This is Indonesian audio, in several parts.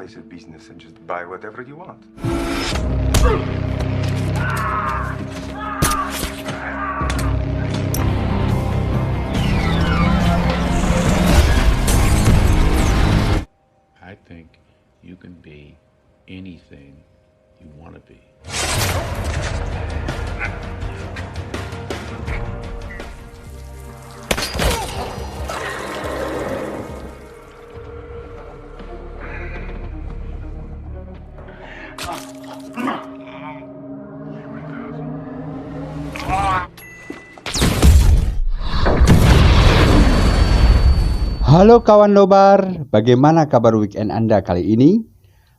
place of business and just buy whatever you want. I think you can be anything you want to be. Halo kawan nobar, bagaimana kabar weekend Anda kali ini?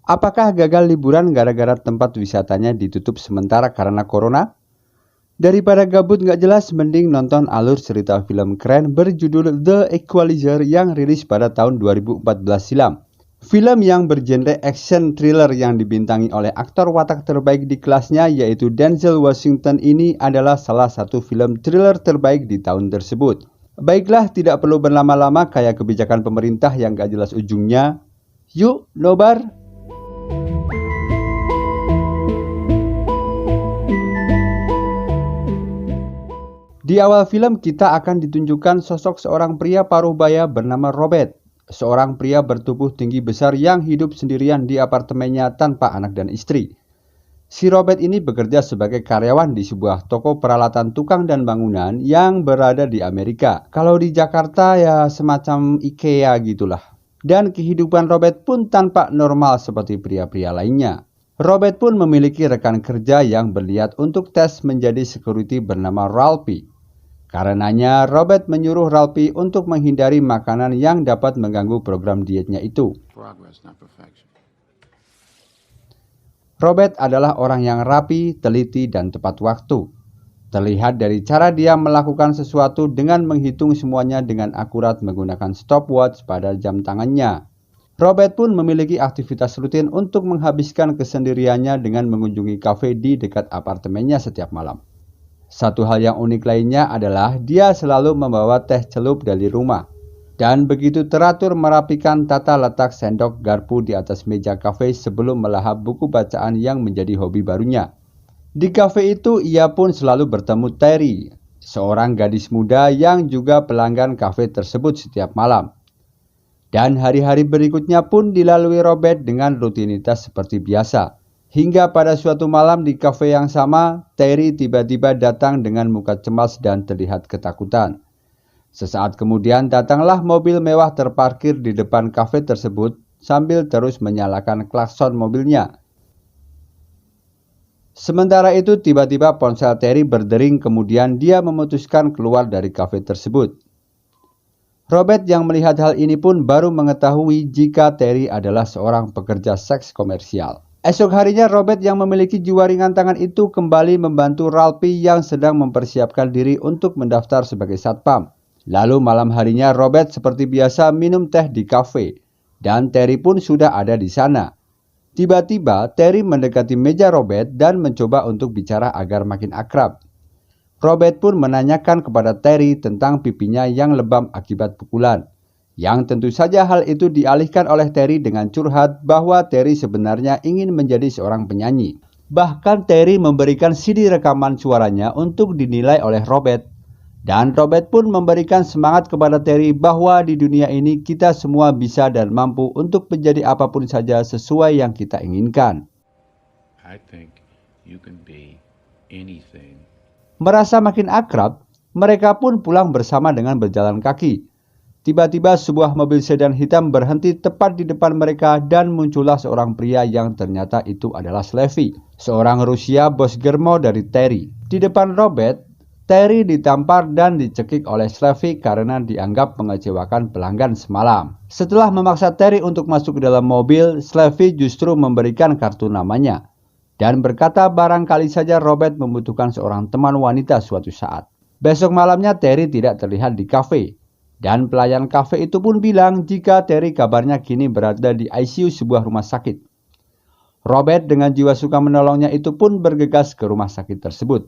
Apakah gagal liburan gara-gara tempat wisatanya ditutup sementara karena corona? Daripada gabut nggak jelas, mending nonton alur cerita film keren berjudul The Equalizer yang rilis pada tahun 2014 silam. Film yang bergenre action thriller yang dibintangi oleh aktor watak terbaik di kelasnya yaitu Denzel Washington ini adalah salah satu film thriller terbaik di tahun tersebut. Baiklah, tidak perlu berlama-lama kayak kebijakan pemerintah yang gak jelas ujungnya. Yuk, nobar! Di awal film kita akan ditunjukkan sosok seorang pria paruh baya bernama Robert. Seorang pria bertubuh tinggi besar yang hidup sendirian di apartemennya tanpa anak dan istri. Si Robert ini bekerja sebagai karyawan di sebuah toko peralatan tukang dan bangunan yang berada di Amerika. Kalau di Jakarta ya semacam IKEA gitulah. Dan kehidupan Robert pun tampak normal seperti pria-pria lainnya. Robert pun memiliki rekan kerja yang berniat untuk tes menjadi security bernama Ralphie. Karenanya Robert menyuruh Ralphie untuk menghindari makanan yang dapat mengganggu program dietnya itu. Progress, not perfection. Robert adalah orang yang rapi, teliti, dan tepat waktu. Terlihat dari cara dia melakukan sesuatu dengan menghitung semuanya dengan akurat menggunakan stopwatch pada jam tangannya. Robert pun memiliki aktivitas rutin untuk menghabiskan kesendiriannya dengan mengunjungi kafe di dekat apartemennya setiap malam. Satu hal yang unik lainnya adalah dia selalu membawa teh celup dari rumah. Dan begitu teratur merapikan tata letak sendok garpu di atas meja kafe sebelum melahap buku bacaan yang menjadi hobi barunya. Di kafe itu ia pun selalu bertemu Terry, seorang gadis muda yang juga pelanggan kafe tersebut setiap malam. Dan hari-hari berikutnya pun dilalui Robert dengan rutinitas seperti biasa. Hingga pada suatu malam di kafe yang sama, Terry tiba-tiba datang dengan muka cemas dan terlihat ketakutan. Sesaat kemudian datanglah mobil mewah terparkir di depan kafe tersebut sambil terus menyalakan klakson mobilnya. Sementara itu tiba-tiba ponsel Terry berdering kemudian dia memutuskan keluar dari kafe tersebut. Robert yang melihat hal ini pun baru mengetahui jika Terry adalah seorang pekerja seks komersial. Esok harinya Robert yang memiliki jiwa ringan tangan itu kembali membantu Ralphie yang sedang mempersiapkan diri untuk mendaftar sebagai satpam. Lalu malam harinya Robert seperti biasa minum teh di kafe dan Terry pun sudah ada di sana. Tiba-tiba Terry mendekati meja Robert dan mencoba untuk bicara agar makin akrab. Robert pun menanyakan kepada Terry tentang pipinya yang lebam akibat pukulan. Yang tentu saja hal itu dialihkan oleh Terry dengan curhat bahwa Terry sebenarnya ingin menjadi seorang penyanyi. Bahkan Terry memberikan CD rekaman suaranya untuk dinilai oleh Robert. Dan Robert pun memberikan semangat kepada Terry bahwa di dunia ini kita semua bisa dan mampu untuk menjadi apapun saja sesuai yang kita inginkan. I think you can be anything. Merasa makin akrab, mereka pun pulang bersama dengan berjalan kaki. Tiba-tiba sebuah mobil sedan hitam berhenti tepat di depan mereka dan muncullah seorang pria yang ternyata itu adalah Slavy, seorang Rusia bos germo dari Terry. Di depan Robert, Terry ditampar dan dicekik oleh Slavy karena dianggap mengecewakan pelanggan semalam. Setelah memaksa Terry untuk masuk ke dalam mobil, Slavy justru memberikan kartu namanya dan berkata barangkali saja Robert membutuhkan seorang teman wanita suatu saat. Besok malamnya Terry tidak terlihat di kafe dan pelayan kafe itu pun bilang jika Terry kabarnya kini berada di ICU sebuah rumah sakit. Robert dengan jiwa suka menolongnya itu pun bergegas ke rumah sakit tersebut.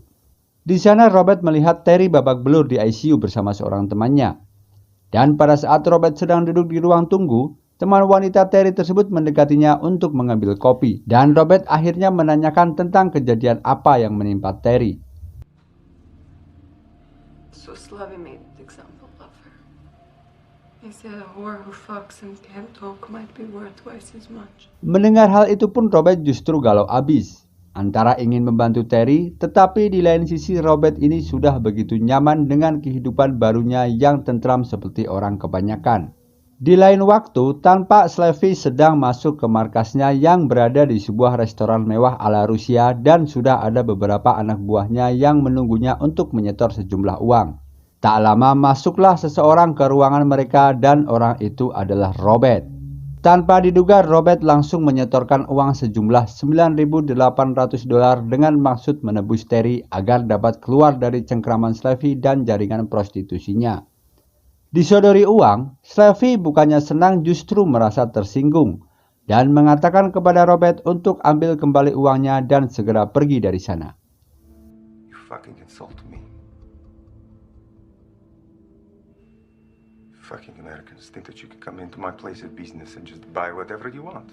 Di sana Robert melihat Terry babak belur di ICU bersama seorang temannya. Dan pada saat Robert sedang duduk di ruang tunggu, teman wanita Terry tersebut mendekatinya untuk mengambil kopi, dan Robert akhirnya menanyakan tentang kejadian apa yang menimpa Terry. So Slavy made an example of her. He said a whore who fucks and can't talk might be worth twice as much. Mendengar hal itu pun Robert justru galau abis. Antara ingin membantu Terry, tetapi di lain sisi Robert ini sudah begitu nyaman dengan kehidupan barunya yang tentram seperti orang kebanyakan. Di lain waktu, tampak Slavy sedang masuk ke markasnya yang berada di sebuah restoran mewah ala Rusia dan sudah ada beberapa anak buahnya yang menunggunya untuk menyetor sejumlah uang. Tak lama masuklah seseorang ke ruangan mereka dan orang itu adalah Robert. Tanpa diduga, Robert langsung menyetorkan uang sejumlah $9.800 dengan maksud menebus Terry agar dapat keluar dari cengkraman Slavy dan jaringan prostitusinya. Disodori uang, Slavy bukannya senang justru merasa tersinggung dan mengatakan kepada Robert untuk ambil kembali uangnya dan segera pergi dari sana. You fucking insult me. Fucking Americans think that you can come into my place of business and just buy whatever you want.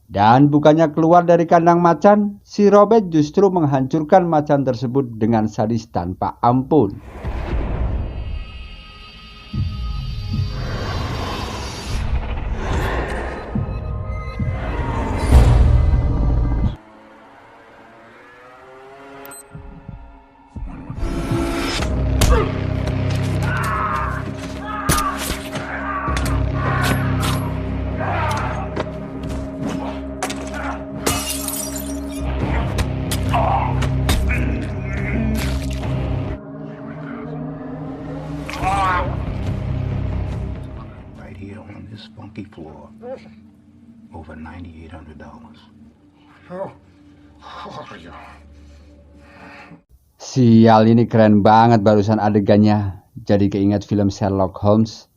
Dan bukannya keluar dari kandang macan, si Robert justru menghancurkan macan tersebut dengan sadis tanpa ampun. Right here on this funky floor. Over $9,800. Sial, ini keren banget barusan adegannya. Jadi keinget film Sherlock Holmes.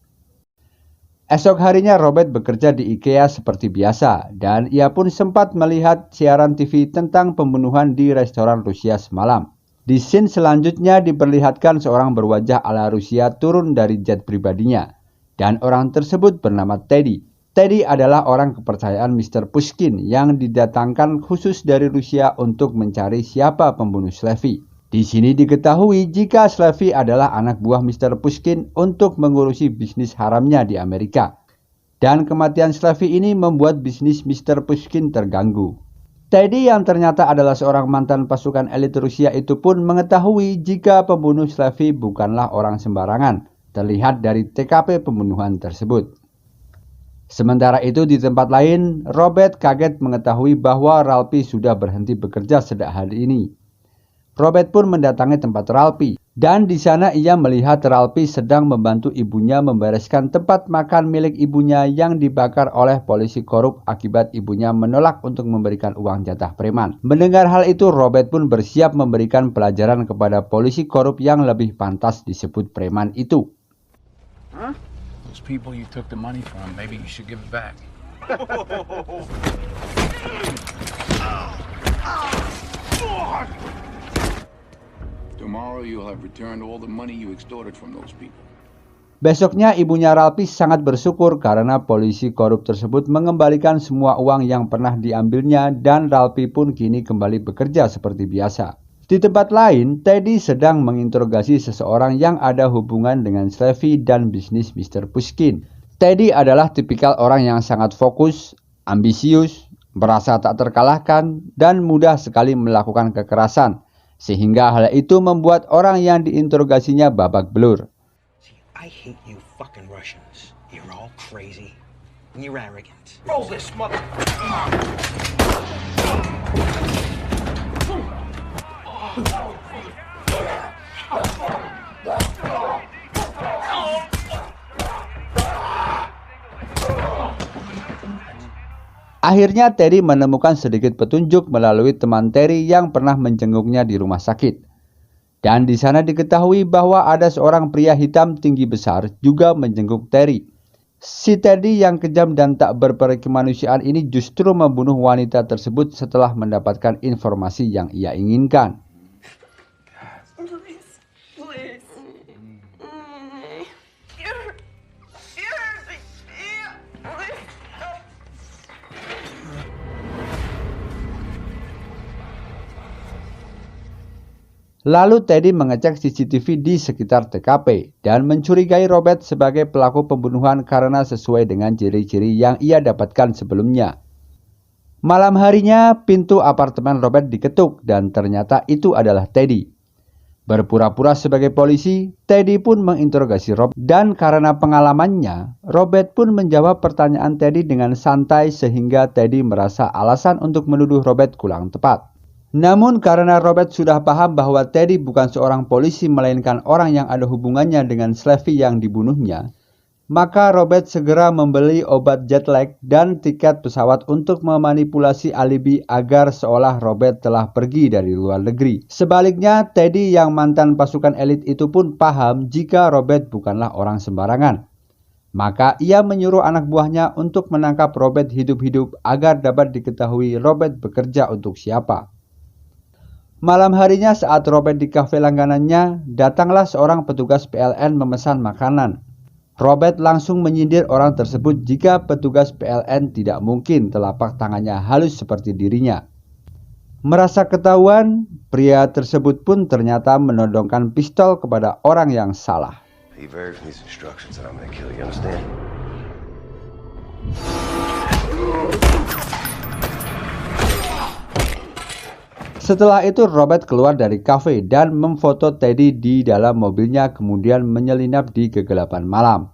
Esok harinya Robert bekerja di IKEA seperti biasa, dan ia pun sempat melihat siaran TV tentang pembunuhan di restoran Rusia semalam. Di scene selanjutnya diperlihatkan seorang berwajah ala Rusia turun dari jet pribadinya, dan orang tersebut bernama Teddy. Teddy adalah orang kepercayaan Mr. Pushkin yang didatangkan khusus dari Rusia untuk mencari siapa pembunuh Slavy. Di sini diketahui jika Slavy adalah anak buah Mr. Pushkin untuk mengurusi bisnis haramnya di Amerika. Dan kematian Slavy ini membuat bisnis Mr. Pushkin terganggu. Teddy yang ternyata adalah seorang mantan pasukan elit Rusia itu pun mengetahui jika pembunuh Slavy bukanlah orang sembarangan, terlihat dari TKP pembunuhan tersebut. Sementara itu di tempat lain, Robert kaget mengetahui bahwa Ralphie sudah berhenti bekerja sejak hari ini. Robert pun mendatangi tempat Ralphie, dan di sana ia melihat Ralphie sedang membantu ibunya membereskan tempat makan milik ibunya yang dibakar oleh polisi korup akibat ibunya menolak untuk memberikan uang jatah preman. Mendengar hal itu, Robert pun bersiap memberikan pelajaran kepada polisi korup yang lebih pantas disebut preman itu. Huh? Those people you took the money from, maybe you should give it back. Tomorrow you'll have returned all the money you extorted from those people. Besoknya ibunya Ralphie sangat bersyukur karena polisi korup tersebut mengembalikan semua uang yang pernah diambilnya dan Ralphie pun kini kembali bekerja seperti biasa. Di tempat lain, Teddy sedang menginterogasi seseorang yang ada hubungan dengan Slavy dan bisnis Mr. Pushkin. Teddy adalah tipikal orang yang sangat fokus, ambisius, merasa tak terkalahkan, dan mudah sekali melakukan kekerasan. Sehingga hal itu membuat orang yang diinterogasinya babak belur. See, I hate you fucking Russians. You're all crazy and you're arrogant. Roll this mother... Akhirnya Terry menemukan sedikit petunjuk melalui teman Terry yang pernah menjenguknya di rumah sakit. Dan di sana diketahui bahwa ada seorang pria hitam tinggi besar juga menjenguk Terry. Si Teddy yang kejam dan tak berperkemanusiaan ini justru membunuh wanita tersebut setelah mendapatkan informasi yang ia inginkan. Lalu Teddy mengecek CCTV di sekitar TKP dan mencurigai Robert sebagai pelaku pembunuhan karena sesuai dengan ciri-ciri yang ia dapatkan sebelumnya. Malam harinya, pintu apartemen Robert diketuk dan ternyata itu adalah Teddy. Berpura-pura sebagai polisi, Teddy pun menginterogasi Robert dan karena pengalamannya, Robert pun menjawab pertanyaan Teddy dengan santai sehingga Teddy merasa alasan untuk menuduh Robert kurang tepat. Namun karena Robert sudah paham bahwa Teddy bukan seorang polisi melainkan orang yang ada hubungannya dengan Slavy yang dibunuhnya, maka Robert segera membeli obat jet lag dan tiket pesawat untuk memanipulasi alibi agar seolah Robert telah pergi dari luar negeri. Sebaliknya, Teddy yang mantan pasukan elit itu pun paham jika Robert bukanlah orang sembarangan. Maka ia menyuruh anak buahnya untuk menangkap Robert hidup-hidup agar dapat diketahui Robert bekerja untuk siapa. Malam harinya saat Robert di kafe langganannya, datanglah seorang petugas PLN memesan makanan. Robert langsung menyindir orang tersebut jika petugas PLN tidak mungkin telapak tangannya halus seperti dirinya. Merasa ketahuan, pria tersebut pun ternyata menodongkan pistol kepada orang yang salah. He varies these instructions and I'm gonna kill you, understand? Setelah itu Robert keluar dari kafe dan memfoto Teddy di dalam mobilnya kemudian menyelinap di kegelapan malam.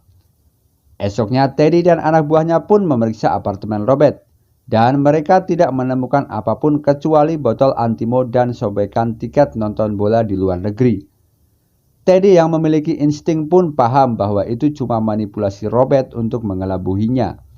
Esoknya Teddy dan anak buahnya pun memeriksa apartemen Robert dan mereka tidak menemukan apapun kecuali botol antimo dan sobekan tiket nonton bola di luar negeri. Teddy yang memiliki insting pun paham bahwa itu cuma manipulasi Robert untuk mengelabuhinya.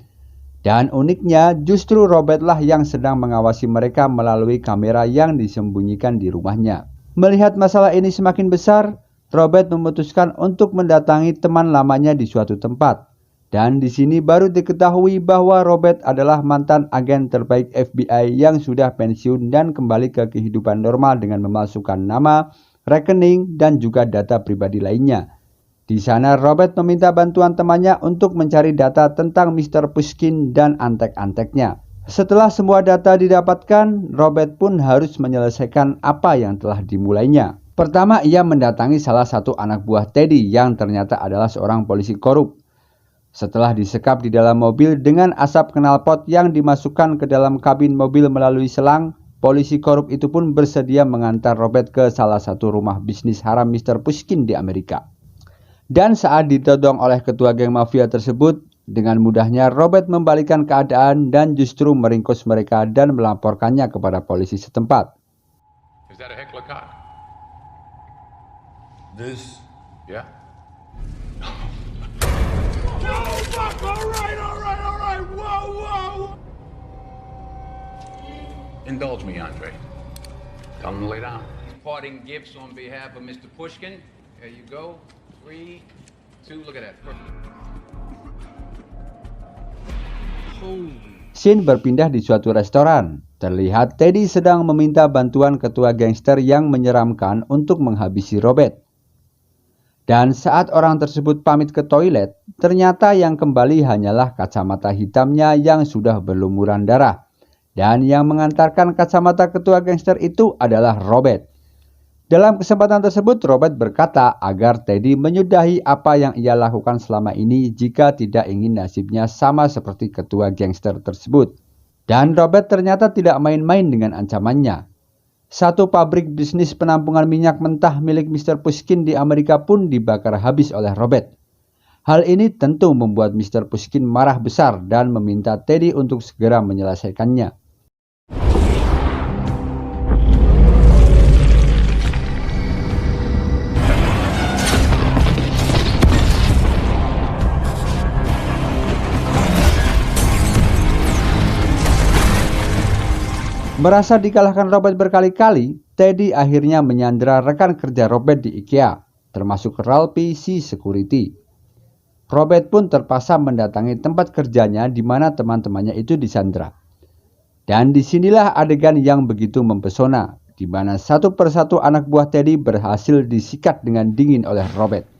Dan uniknya justru Robertlah yang sedang mengawasi mereka melalui kamera yang disembunyikan di rumahnya. Melihat masalah ini semakin besar, Robert memutuskan untuk mendatangi teman lamanya di suatu tempat. Dan di sini baru diketahui bahwa Robert adalah mantan agen terbaik FBI yang sudah pensiun dan kembali ke kehidupan normal dengan memasukkan nama, rekening, dan juga data pribadi lainnya. Di sana Robert meminta bantuan temannya untuk mencari data tentang Mr. Pushkin dan antek-anteknya. Setelah semua data didapatkan, Robert pun harus menyelesaikan apa yang telah dimulainya. Pertama, ia mendatangi salah satu anak buah Teddy yang ternyata adalah seorang polisi korup. Setelah disekap di dalam mobil dengan asap knalpot yang dimasukkan ke dalam kabin mobil melalui selang, polisi korup itu pun bersedia mengantar Robert ke salah satu rumah bisnis haram Mr. Pushkin di Amerika. Dan saat ditodong oleh ketua geng mafia tersebut, dengan mudahnya Robert membalikkan keadaan dan justru meringkus mereka dan melaporkannya kepada polisi setempat. Is that a heckler cock? This? Yeah? Oh, fuck! All right! Whoa! Indulge me, Andre. Tell him to lay down. Parting gifts on behalf of Mr. Pushkin. There you go. 3, 2, look at that. Scene berpindah di suatu restoran. Terlihat Teddy sedang meminta bantuan ketua gangster yang menyeramkan untuk menghabisi Robert. Dan saat orang tersebut pamit ke toilet, ternyata yang kembali hanyalah kacamata hitamnya yang sudah berlumuran darah. Dan yang mengantarkan kacamata ketua gangster itu adalah Robert. Dalam kesempatan tersebut, Robert berkata agar Teddy menyudahi apa yang ia lakukan selama ini jika tidak ingin nasibnya sama seperti ketua gangster tersebut. Dan Robert ternyata tidak main-main dengan ancamannya. Satu pabrik bisnis penampungan minyak mentah milik Mr. Pushkin di Amerika pun dibakar habis oleh Robert. Hal ini tentu membuat Mr. Pushkin marah besar dan meminta Teddy untuk segera menyelesaikannya. Merasa dikalahkan Robert berkali-kali, Teddy akhirnya menyandera rekan kerja Robert di IKEA, termasuk Ralphie si security. Robert pun terpaksa mendatangi tempat kerjanya di mana teman-temannya itu disandera. Dan disinilah adegan yang begitu mempesona, di mana satu persatu anak buah Teddy berhasil disikat dengan dingin oleh Robert.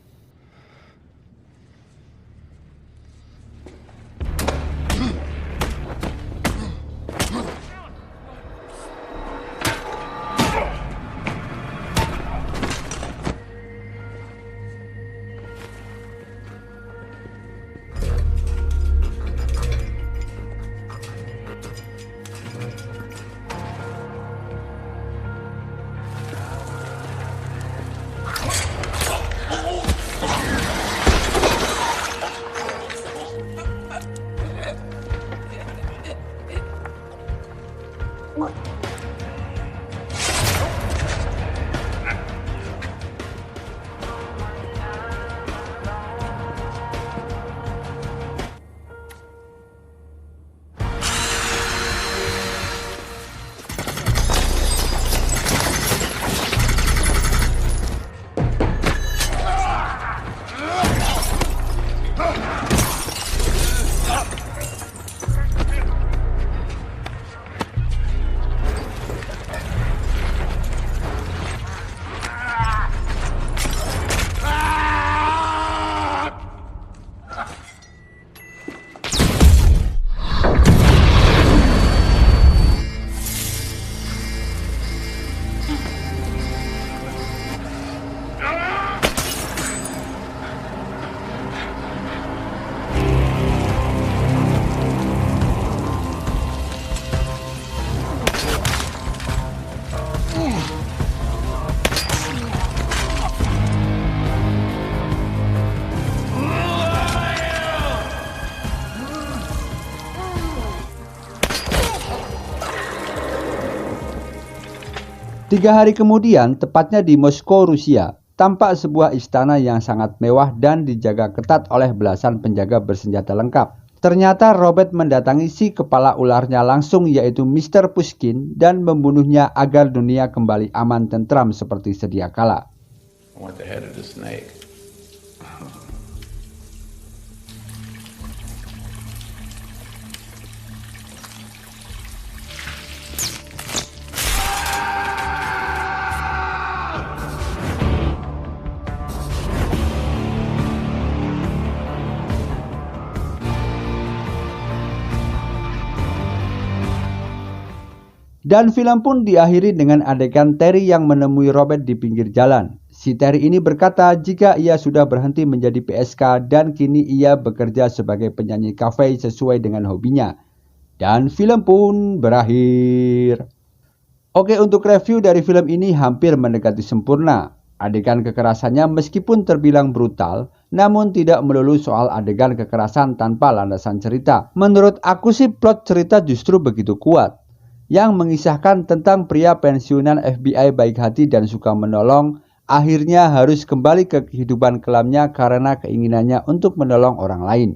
3 hari kemudian, tepatnya di Moskow, Rusia, tampak sebuah istana yang sangat mewah dan dijaga ketat oleh belasan penjaga bersenjata lengkap. Ternyata Robert mendatangi si kepala ularnya langsung, yaitu Mr. Pushkin, dan membunuhnya agar dunia kembali aman tentram seperti sedia kala. I want the head of the snake. Dan film pun diakhiri dengan adegan Terry yang menemui Robert di pinggir jalan. Si Terry ini berkata jika ia sudah berhenti menjadi PSK dan kini ia bekerja sebagai penyanyi kafe sesuai dengan hobinya. Dan film pun berakhir. Oke, untuk review dari film ini hampir mendekati sempurna. Adegan kekerasannya meskipun terbilang brutal, namun tidak melulu soal adegan kekerasan tanpa landasan cerita. Menurut aku sih plot cerita justru begitu kuat, yang mengisahkan tentang pria pensiunan FBI baik hati dan suka menolong, akhirnya harus kembali ke kehidupan kelamnya karena keinginannya untuk menolong orang lain.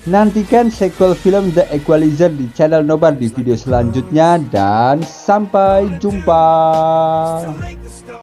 Nantikan sequel film The Equalizer di channel Nobar di video selanjutnya, dan sampai jumpa.